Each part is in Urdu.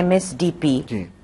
MSDP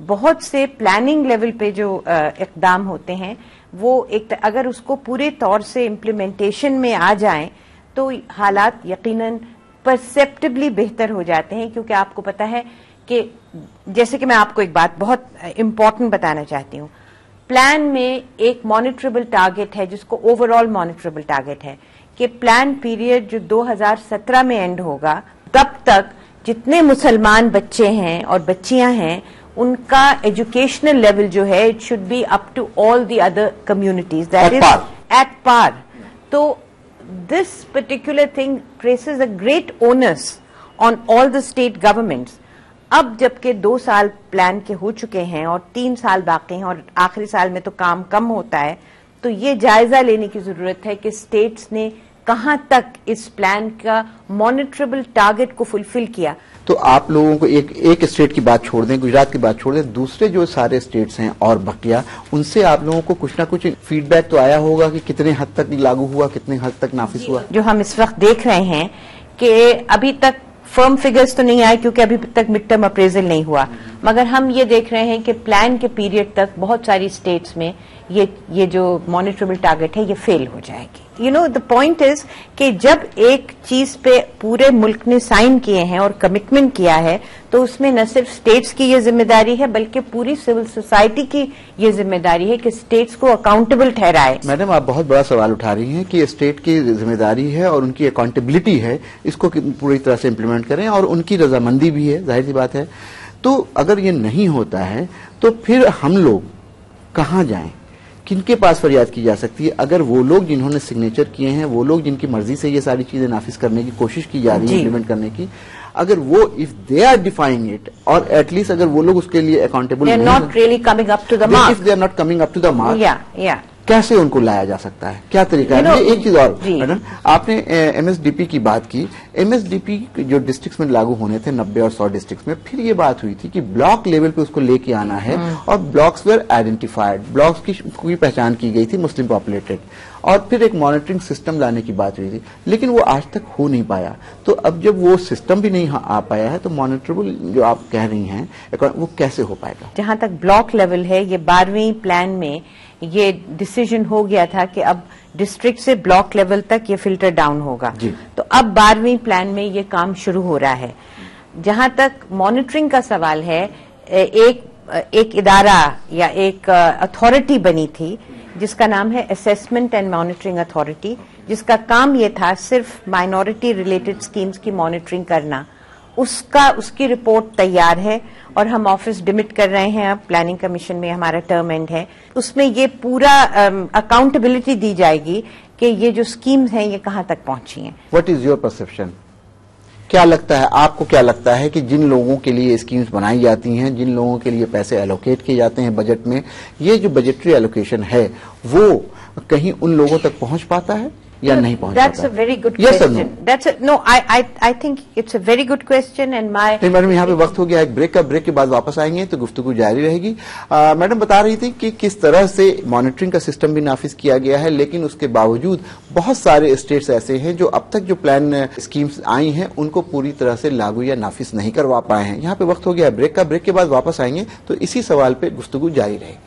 بہت سے پلاننگ لیول پہ جو اقدام ہوتے ہیں وہ ایک اگر اس کو پورے طور سے امپلیمنٹیشن میں آ جائیں تو حالات یقیناً پرسیپٹبلی بہتر ہو جاتے ہیں. کیونکہ آپ کو پتا ہے کہ جیسے کہ میں آپ کو ایک بات بہت امپورٹنٹ بتانا چاہتی ہوں, پلان میں ایک مانیٹریبل ٹارگٹ ہے جس کو اوور آل مانیٹریبل ٹارگٹ ہے کہ پلان پیریڈ جو 2017 میں اینڈ ہوگا تب تک جتنے مسلمان بچے ہیں اور بچیاں ہیں ان کا ایجوکیشنل لیول جو ہے it should be up to all the other communities that is at par. تو this particular thing places a great onus on all the state governments. اب جبکہ 2 سال پلان کے ہو چکے ہیں اور 3 سال باقی ہیں اور آخری سال میں تو کام کم ہوتا ہے, تو یہ جائزہ لینے کی ضرورت ہے کہ اسٹیٹس نے کہاں تک اس پلان کا مانیٹریبل ٹارگٹ کو فلفل کیا. تو آپ لوگوں کو ایک اسٹیٹ کی بات چھوڑ دیں, گجرات کی بات چھوڑ دیں, دوسرے جو سارے اسٹیٹس ہیں اور بقیہ ان سے آپ لوگوں کو کچھ نہ کچھ فیڈ بیک تو آیا ہوگا کہ کتنے حد تک لاگو ہوا, کتنے حد تک نافذ ہوا. جو ہم اس وقت دیکھ رہے ہیں کہ ابھی تک فرم فگرز تو نہیں آئے کیونکہ ابھی تک مڈ ٹرم اپریزل نہیں ہوا, مگر ہم یہ دیکھ رہے ہیں کہ پلان کے پیریڈ تک بہت ساری اسٹیٹس میں یہ جو مانیٹریبل ٹارگٹ ہے یہ فیل ہو جائے گی. دا پوائنٹ از کہ جب ایک چیز پہ پورے ملک نے سائن کیے ہیں اور کمٹمنٹ کیا ہے تو اس میں نہ صرف اسٹیٹس کی یہ ذمہ داری ہے بلکہ پوری سول سوسائٹی کی یہ ذمہ داری ہے کہ اسٹیٹس کو اکاؤنٹیبل ٹھہرائے. میڈم آپ بہت بڑا سوال اٹھا رہی ہیں کہ اسٹیٹ کی ذمہ داری ہے اور ان کی اکاؤنٹیبلٹی ہے, اس کو پوری طرح سے امپلیمنٹ کریں اور ان کی رضامندی بھی ہے, ظاہر سی بات ہے. تو اگر یہ نہیں ہوتا ہے تو پھر ہم لوگ کہاں جائیں, کن کے پاس فریاد کی جا سکتی ہے؟ اگر وہ لوگ جنہوں نے سگنیچر کیے ہیں, وہ لوگ جن کی مرضی سے یہ ساری چیزیں نافذ کرنے کی کوشش کی جا رہی ہے, امپلیمنٹ کرنے کی, اگر وہ if they are defining it اور ایٹ لیسٹ اگر وہ لوگ اس کے لیے accountable not really coming up to the mark, if they are not coming up to the mark, کیسے ان کو لایا جا سکتا ہے, کیا طریقہ ہے؟ ایک چیز اور میڈم, آپ نے ایم ایس ڈی پی کی بات کی. ایم ایس ڈی پی جو ڈسٹرکٹس میں لاگو ہونے تھے 90 اور 100 ڈسٹرکٹس میں, پھر یہ بات ہوئی تھی کہ بلاک لیول پہ اس کو لے کے آنا ہے اور بلاکس ویئر آئیڈینٹیفائڈ, بلاکس کی پہچان کی گئی تھی مسلم پاپولیٹڈ, اور پھر ایک مانیٹرنگ سسٹم لانے کی بات ہوئی تھی, لیکن وہ آج تک ہو نہیں پایا. تو اب جب وہ سسٹم بھی نہیں آ پایا ہے تو مانیٹریبل جو آپ کہہ رہی ہیں وہ کیسے ہو پائے گا؟ جہاں تک بلاک لیول ہے, یہ 12ویں پلان میں یہ ڈیسیژن ہو گیا تھا کہ اب ڈسٹرکٹ سے بلاک لیول تک یہ فلٹر ڈاؤن ہوگا. تو اب 12ویں پلان میں یہ کام شروع ہو رہا ہے. جہاں تک مانیٹرنگ کا سوال ہے, ایک ادارہ یا ایک اتھارٹی بنی تھی جس کا نام ہے اسیسمنٹ اینڈ مانیٹرنگ اتھارٹی, جس کا کام یہ تھا صرف مائنورٹی ریلیٹڈ اسکیمز کی مانیٹرنگ کرنا. اس کی رپورٹ تیار ہے اور ہم آفس ڈمٹ کر رہے ہیں, اب پلاننگ کمیشن میں ہمارا ٹرم اینڈ ہے. اس میں یہ پورا اکاؤنٹیبلٹی دی جائے گی کہ یہ جو اسکیمز ہیں یہ کہاں تک پہنچی ہیں. What is your perception? کیا لگتا ہے آپ کو, کیا لگتا ہے کہ جن لوگوں کے لیے اسکیمز بنائی جاتی ہیں, جن لوگوں کے لیے پیسے الوکیٹ کیے جاتے ہیں بجٹ میں, یہ جو بجٹری الوکیشن ہے وہ کہیں ان لوگوں تک پہنچ پاتا ہے یا نہیں پہنچ پاتا؟ That's a very good question. I think it's a very good question and my... madam یہاں پہ وقت ہو گیا ایک بریک کا, بریک کے بعد واپس آئیں گے تو گفتگو جاری رہے گی. میڈم بتا رہی تھی کہ کس طرح سے مانیٹرنگ کا سسٹم بھی نافذ کیا گیا ہے, لیکن اس کے باوجود بہت سارے اسٹیٹس ایسے ہیں جو اب تک جو پلان اسکیمز آئی ہیں ان کو پوری طرح سے لاگو یا نافذ نہیں کروا پائے ہیں. یہاں پہ وقت ہو گیا بریک کا, بریک کے بعد واپس آئیں گے تو اسی سوال پہ گفتگو جاری رہے گی.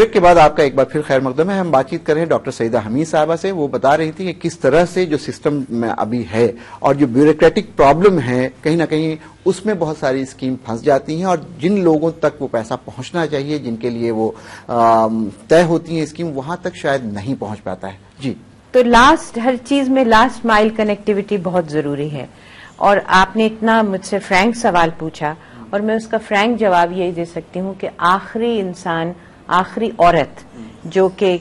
بریک کے بعد آپ کا ایک بار پھر خیر مقدم ہے. ہم بات چیت کر رہے ہیں ڈاکٹر سعیدہ حمید صاحبہ سے. وہ بتا رہی تھی کہ کس طرح سے جو سسٹم میں ابھی ہے اور جو بیوروکریٹک پرابلم ہے کہیں نہ کہیں اس میں بہت ساری اسکیم پھنس جاتی ہیں اور جن لوگوں تک وہ پیسہ پہنچنا چاہیے, جن کے لیے وہ طے ہوتی ہیں اسکیم, وہاں تک شاید نہیں پہنچ پاتا ہے. جی, تو ہر چیز میں لاسٹ مائل کنیکٹیوٹی بہت ضروری ہے. اور آپ نے اتنا مجھ سے فرینک سوال پوچھا اور میں اس کا فرینک جواب یہی دے سکتی ہوں کہ آخری انسان, آخری عورت جو کہ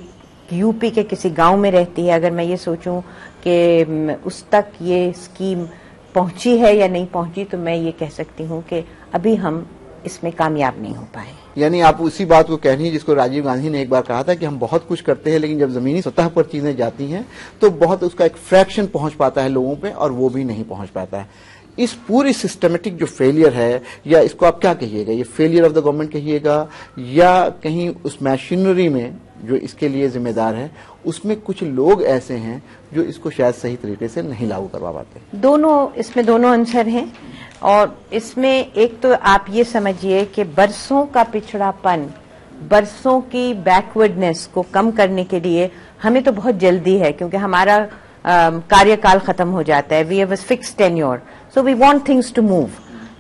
یو پی کے کسی گاؤں میں رہتی ہے, اگر میں یہ سوچوں کہ اس تک یہ اسکیم پہنچی ہے یا نہیں پہنچی, تو میں یہ کہہ سکتی ہوں کہ ابھی ہم اس میں کامیاب نہیں ہو پائے. یعنی آپ اسی بات کو کہہ رہی ہیں جس کو راجیو گاندھی نے ایک بار کہا تھا کہ ہم بہت کچھ کرتے ہیں لیکن جب زمینی سطح پر چیزیں جاتی ہیں تو بہت اس کا ایک فریکشن پہنچ پاتا ہے لوگوں پہ, اور وہ بھی نہیں پہنچ پاتا ہے. اس پوری سسٹمیٹک جو فیلئر ہے, یا اس کو آپ کیا کہیے گا, یہ فیلئر آف دا گورنمنٹ کہیے گا یا کہیں اس مشینری میں جو اس کے لیے ذمہ دار ہے اس میں کچھ لوگ ایسے ہیں جو اس کو شاید صحیح طریقے سے نہیں لاگو کروا پاتے؟ اس میں دونوں عنصر ہیں. اور اس میں ایک تو آپ یہ سمجھیے کہ برسوں کا پچھڑا پن, برسوں کی بیکورڈنس کو کم کرنے کے لیے ہمیں تو بہت جلدی ہے کیونکہ ہمارا کاریہ کال ختم ہو جاتا ہے. We have a fix tenure, so we want things to move,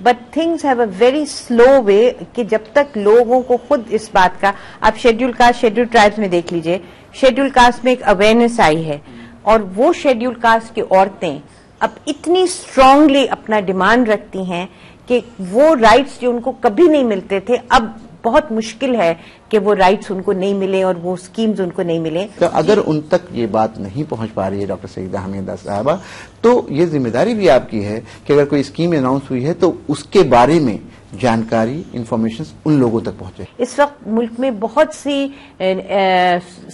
but things have a very slow way کہ جب تک لوگوں کو خود اس بات کا, آپ شیڈول کاسٹ, شیڈول ٹرائبس میں دیکھ لیجئے, شیڈول کاسٹ میں ایک اویئرنیس آئی ہے اور وہ شیڈول کاسٹ کی عورتیں اب اتنی اسٹرانگلی اپنا ڈیمانڈ رکھتی ہیں کہ وہ رائٹس جو ان کو کبھی نہیں ملتے تھے اب بہت مشکل ہے کہ وہ رائٹس ان کو نہیں ملے اور وہ اسکیمز ان کو نہیں ملے. تو اگر ان تک یہ بات نہیں پہنچ پا رہی ہے ڈاکٹر سعیدہ حمیدہ صاحبہ, تو یہ ذمہ داری بھی آپ کی ہے کہ اگر کوئی اسکیم اناؤنس ہوئی ہے تو اس کے بارے میں جانکاری, انفارمیشن ان لوگوں تک پہنچے. اس وقت ملک میں بہت سی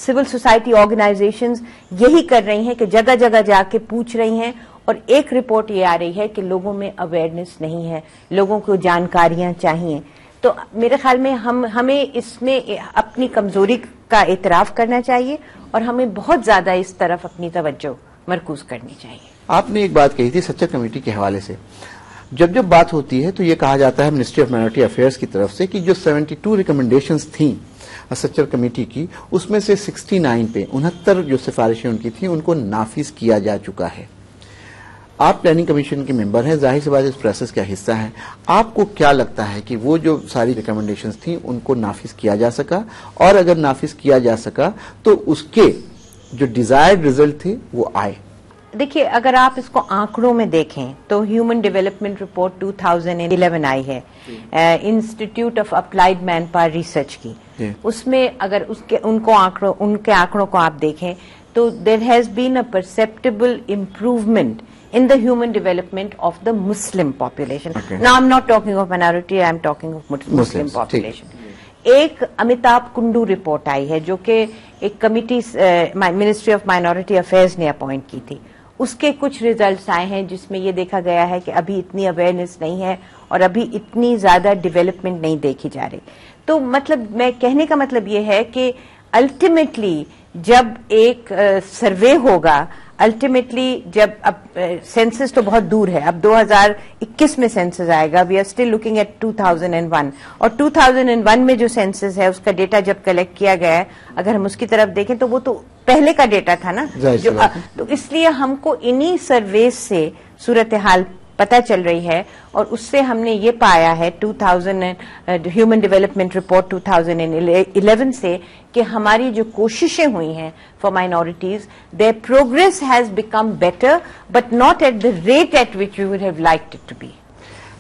سول سوسائٹی آرگنائزیشنز یہی کر رہی ہیں کہ جگہ جگہ جا کے پوچھ رہی ہیں, اور ایک رپورٹ یہ آ رہی ہے کہ لوگوں میں اویئرنیس نہیں ہے, لوگوں کو جانکاریاں چاہیے. تو میرے خیال میں ہمیں اس میں اپنی کمزوری کا اعتراف کرنا چاہیے اور ہمیں بہت زیادہ اس طرف اپنی توجہ مرکوز کرنی چاہیے. آپ نے ایک بات کہی تھی سچر کمیٹی کے حوالے سے, جب بات ہوتی ہے تو یہ کہا جاتا ہے منسٹری آف مائنورٹی افیئرز کی طرف سے کہ جو 72 ریکمنڈیشنز تھیں سچر کمیٹی کی, اس میں سے 69 پہ 69 جو سفارشیں ان کی تھیں ان کو نافذ کیا جا چکا ہے. آپ پلاننگ کمیشن کے ممبر ہیں, ظاہر سی بات اس پروسیس کا حصہ ہیں. آپ کو کیا لگتا ہے کہ وہ جو ساری ریکمنڈیشنز تھیں ان کو نافذ کیا جا سکا, اور اگر نافذ کیا جا سکا تو اس کے جو ڈیزائرڈ ریزلٹ تھے وہ آئے؟ دیکھیے, اگر آپ اس کو آنکڑوں میں دیکھیں تو ہیومن ڈیولپمنٹ رپورٹ 2011 آئی ہے institute of applied manpower research کی. اس میں اگر ان کے آنکڑوں کو آپ دیکھیں تو there has been a perceptible improvement in the human development of the Muslim population. Okay. Now I'm not talking of minority, I'm talking of Muslim population. ایک امیتابھ کنڈو رپورٹ آئی ہے جو کہ ایک committee ministry of minority affairs نے اپوائنٹ کی تھی. اس کے کچھ ریزلٹس آئے ہیں جس میں یہ دیکھا گیا ہے کہ ابھی اتنی اویئرنیس نہیں ہے اور ابھی اتنی زیادہ ڈیولپمنٹ نہیں دیکھی جا رہی. تو میں کہنے کا مطلب یہ ہے کہ الٹیمیٹلی جب ایک سروے ہوگا, الٹیمیٹلی جب اب سینسس تو بہت دور ہے, اب 2021 میں سینسس آئے گا, we are still looking at 2001, اور 2001 میں جو سینسس ہے اس کا ڈیٹا جب کلیکٹ کیا گیا ہے, اگر ہم اس کی طرف دیکھیں تو وہ تو پہلے کا ڈیٹا تھا نا, تو اس لیے ہم کو انہی سرویز سے صورتحال پتہ چل رہی ہے, اور اس سے ہم نے یہ پایا ہے ہیومن ڈیولپمنٹ رپورٹ 2011 سے کہ ہماری جو کوششیں ہوئی ہیں for minorities, their progress has become better but not at the rate at which we would have liked it to be.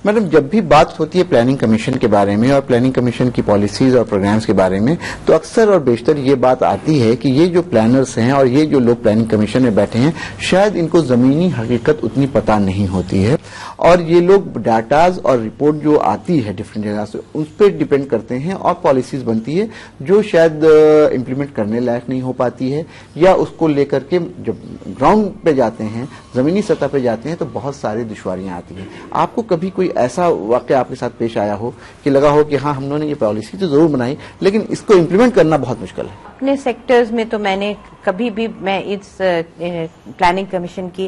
Madam, جب بھی بات ہوتی ہے پلاننگ کمیشن کے بارے میں اور پلاننگ کمیشن کی پالیسیز اور پروگرامز کے بارے میں, تو اکثر اور بیشتر یہ بات آتی ہے کہ یہ جو پلانرز ہیں اور یہ جو لوگ پلاننگ کمیشن میں بیٹھے ہیں شاید ان کو زمینی حقیقت اتنی پتہ نہیں ہوتی ہے, اور یہ لوگ ڈاٹاز اور رپورٹ جو آتی ہے ڈفرینٹ جگہ سے اس پہ ڈیپینڈ کرتے ہیں, اور پالیسیز بنتی ہے جو شاید امپلیمنٹ کرنے لائق نہیں ہو پاتی ہے, یا اس کو لے کر کے جب گراؤنڈ پہ جاتے ہیں, زمینی سطح پہ جاتے ہیں تو بہت ساری دشواریاں آتی ہیں. آپ کو کبھی کوئی ایسا واقعہ آپ کے ساتھ پیش آیا ہو کہ لگا ہو کہ ہاں ہم نے یہ پالیسی تو ضرور بنائی لیکن اس کو امپلیمنٹ کرنا بہت مشکل ہے؟ اپنے سیکٹرز میں تو میں نے کبھی بھی, میں اس پلاننگ کمیشن کی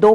2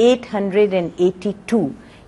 882,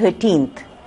13th,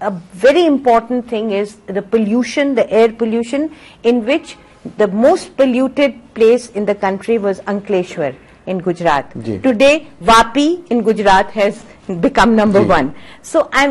a very important thing is the pollution, the air pollution, in which the most polluted place in the country was Ankleshwar in Gujarat. Today, Vapi in Gujarat has become number 1. So I'm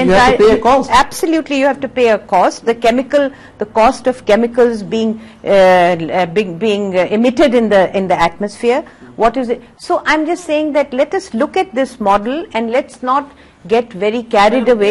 entire. Pay a cost. Absolutely, you have to pay a cost. The cost of chemicals being emitted in the atmosphere. What is it? So I'm just saying that let us look at this model and let's not get very carried away.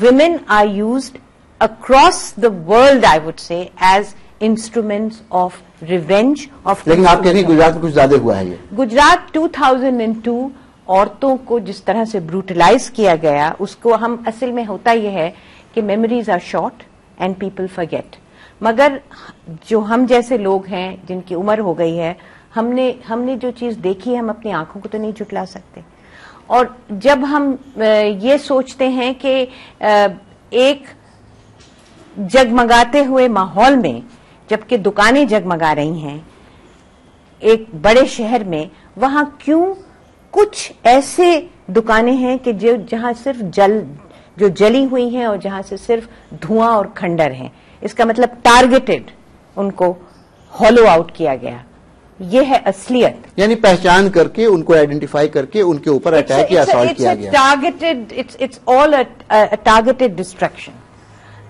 women are used across the world, I would say, as instruments of revenge of. لیکن آپ کہہ رہی ہیں گجرات میں کچھ زیادہ ہوا ہے. یہ گجرات 2002 عورتوں کو جس طرح سے بروٹلائز کیا گیا، اس کو ہم اصل میں ہوتا یہ ہے کہ memories are short and people forget. مگر جو ہم جیسے لوگ ہیں جن کی عمر ہو گئی ہے، ہم نے جو چیز دیکھی ہے ہم اپنی آنکھوں کو تو نہیں جھٹلا سکتے. اور جب ہم یہ سوچتے ہیں کہ ایک جگمگاتے ہوئے ماحول میں، جبکہ دکانیں جگمگا رہی ہیں ایک بڑے شہر میں، وہاں کیوں کچھ ایسے دکانیں ہیں کہ جہاں صرف جو جلی ہوئی ہیں اور جہاں سے صرف دھواں اور کھنڈر ہیں. اس کا مطلب ٹارگیٹڈ ان کو ہالو آؤٹ کیا گیا. یہ ہے اصلیت. یعنی پہچان کر کے ان کو آئیڈینٹیفائی کر کے ان کے اوپر اٹیک یا اسالٹ کیا گیا. It's all targeted destruction.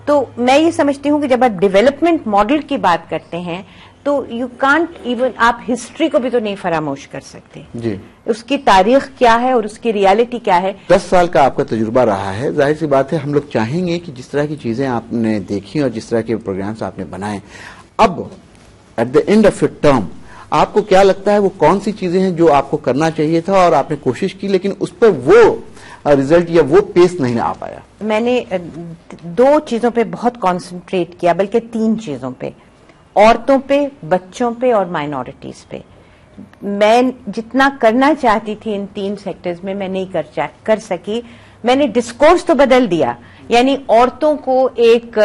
تو میں یہ سمجھتی ہوں کہ جب آپ ڈیولپمنٹ ماڈل کی بات کرتے ہیں تو یو کانٹ ایون، آپ ہسٹری کو بھی تو نہیں فراموش کر سکتے. جی، اس کی تاریخ کیا ہے اور اس کی ریالٹی کیا ہے. 10 سال کا آپ کا تجربہ رہا ہے. ظاہر سی بات ہے ہم لوگ چاہیں گے کہ جس طرح کی چیزیں آپ نے دیکھی اور جس طرح کے پروگرامز آپ نے بنائے، اب at the end of it term آپ کو کیا لگتا ہے وہ کون سی چیزیں ہیں جو آپ کو کرنا چاہیے تھا اور آپ نے کوشش کی لیکن اس پہ وہ ریزلٹ یا وہ پیس نہیں آ پایا؟ میں نے 2 چیزوں پہ بہت کانسنٹریٹ کیا، بلکہ 3 چیزوں پہ، عورتوں پہ، بچوں پہ اور مائنورٹیز پہ. میں جتنا کرنا چاہتی تھی ان 3 سیکٹرز میں نہیں کر سکی. میں نے ڈسکورس تو بدل دیا، یعنی عورتوں کو ایک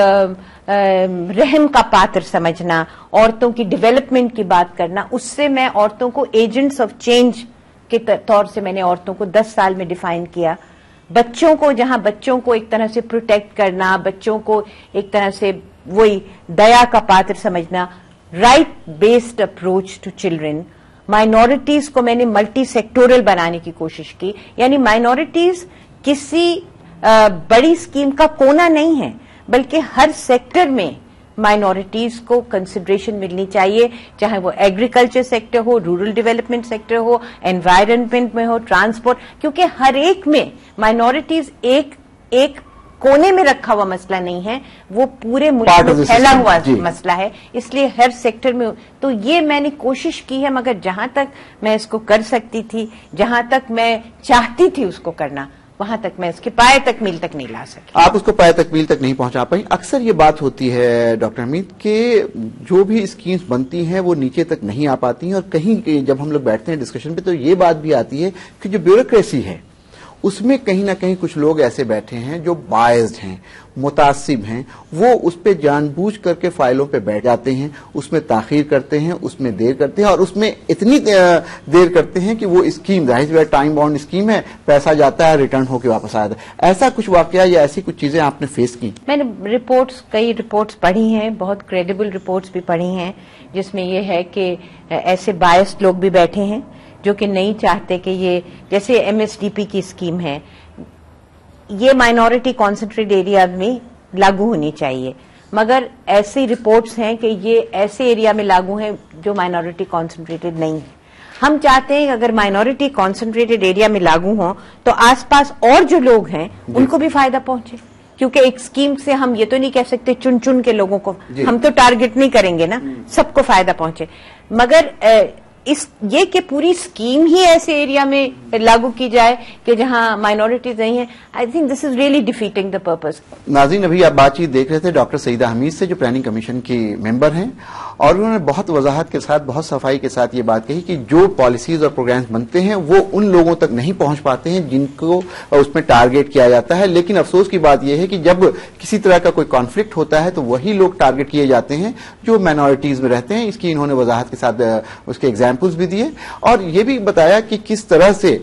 رحم کا پاتر سمجھنا، عورتوں کی ڈیولپمنٹ کی بات کرنا، اس سے میں عورتوں کو ایجنٹس آف چینج کے طور سے میں نے عورتوں کو 10 سال میں ڈیفائن کیا. بچوں کو، جہاں بچوں کو ایک طرح سے پروٹیکٹ کرنا، بچوں کو ایک طرح سے وہی دیا کا پاتر سمجھنا، right based approach to children. Minorities کو میں نے ملٹی سیکٹورل بنانے کی کوشش کی، یعنی مائنورٹیز کسی بڑی اسکیم کا کونا نہیں ہے، بلکہ ہر سیکٹر میں مائنورٹیز کو کنسیڈریشن ملنی چاہیے، چاہے وہ ایگریکلچر سیکٹر ہو، رورل ڈیولپمنٹ سیکٹر ہو، انوائرمنٹ میں ہو، ٹرانسپورٹ، کیونکہ ہر ایک میں مائنورٹیز ایک کونے میں رکھا ہوا مسئلہ نہیں ہے، وہ پورے ملک میں پھیلا ہوا مسئلہ ہے. اس لیے ہر سیکٹر میں تو یہ میں نے کوشش کی ہے، مگر جہاں تک میں اس کو کر سکتی تھی، جہاں تک میں چاہتی تھی اس کو کرنا، وہاں تک میں اس کے پائے تکمیل تک نہیں لا سکی. آپ اس کو پائے تکمیل تک نہیں پہنچا پائیں. اکثر یہ بات ہوتی ہے ڈاکٹر حمید کہ جو بھی اسکیمز بنتی ہیں وہ نیچے تک نہیں آ پاتی ہیں، اور کہیں جب ہم لوگ بیٹھتے ہیں ڈسکشن پہ تو یہ بات بھی آتی ہے کہ جو بیوروکریسی ہے اس میں کہیں نہ کہیں کچھ لوگ ایسے بیٹھے ہیں جو بائزڈ ہیں، متعصب ہیں، وہ اس پہ جان بوجھ کر کے فائلوں پہ بیٹھ جاتے ہیں، اس میں تاخیر کرتے ہیں، اس میں دیر کرتے ہیں، اور اس میں اتنی دیر کرتے ہیں کہ وہ اسکیم ظاہر ٹائم باؤنڈ اسکیم ہے، پیسہ جاتا ہے، ریٹرن ہو کے واپس آتا ہے. ایسا کچھ واقعہ یا ایسی کچھ چیزیں آپ نے فیس کی؟ میں نے کئی رپورٹس پڑھی ہیں، بہت کریڈیبل رپورٹس بھی پڑھی ہیں، جس میں یہ ہے کہ ایسے بائسڈ لوگ بھی بیٹھے ہیں جو کہ نہیں چاہتے کہ یہ، جیسے ایم ایس ڈی پی کی اسکیم ہے، یہ مائنورٹی کانسنٹریٹ ایریا میں لاگو ہونی چاہیے، مگر ایسی رپورٹس ہیں کہ یہ ایسے ایریا میں لاگو ہیں جو مائنورٹی کانسنٹریٹڈ نہیں ہے. ہم چاہتے ہیں کہ اگر مائنورٹی کانسنٹریٹڈ ایریا میں لاگو ہوں تو آس پاس اور جو لوگ ہیں ان کو بھی فائدہ پہنچے، کیونکہ ایک اسکیم سے ہم یہ تو نہیں کہہ سکتے چن کے لوگوں کو، ہم تو ٹارگٹ نہیں کریں گے نا، سب کو فائدہ پہنچے. مگر یہ کہ پوری اسکیم ہی ایسے ایریا میں لاگو کی جائے کہ جہاں مائنورٹیز نہیں ہیں، I think this is really defeating the purpose. ناظرین، ابھی آپ بات چیت دیکھ رہے تھے ڈاکٹر سعیدہ حمید سے، جو پلاننگ کمیشن کی ممبر ہیں، اور انہوں نے بہت وضاحت کے ساتھ، بہت صفائی کے ساتھ یہ بات کہی کہ جو پالیسیز اور پروگرامز بنتے ہیں وہ ان لوگوں تک نہیں پہنچ پاتے ہیں جن کو اس میں ٹارگیٹ کیا جاتا ہے. لیکن افسوس کی بات یہ ہے کہ جب کسی طرح کا کوئی کانفلکٹ ہوتا ہے تو وہی لوگ ٹارگیٹ کیے جاتے ہیں جو مائنورٹیز میں رہتے ہیں. اس کی انہوں نے وضاحت کے ساتھ اس کے ایگزامپلس بھی دیے، اور یہ بھی بتایا کہ کس طرح سے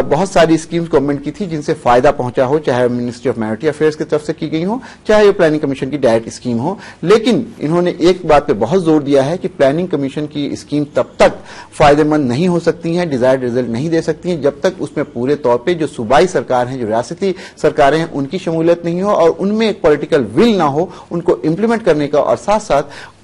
بہت ساری اسکیمز گورنمنٹ کی تھی جن سے فائدہ پہنچا ہو، چاہے منسٹری آف مائنورٹی افیئرز کی طرف سے کی گئی ہو، چاہے یہ پلاننگ کمیشن کی ڈائریکٹ اسکیم ہو. لیکن انہوں نے ایک بات پہ بہت زور دیا ہے کہ پلاننگ کمیشن کی اسکیم تب تک فائدہ مند نہیں ہو سکتی ہیں، ڈیزائرڈ رزلٹ نہیں دے سکتی ہیں، جب تک اس میں پورے طور پہ جو صوبائی سرکار ہیں، جو ریاستی سرکاریں ہیں، ان کی شمولیت نہیں ہو اور ان میں ایک پولیٹیکل ول نہ ہو ان کو امپلیمنٹ کرنے کا، اور ساتھ ساتھ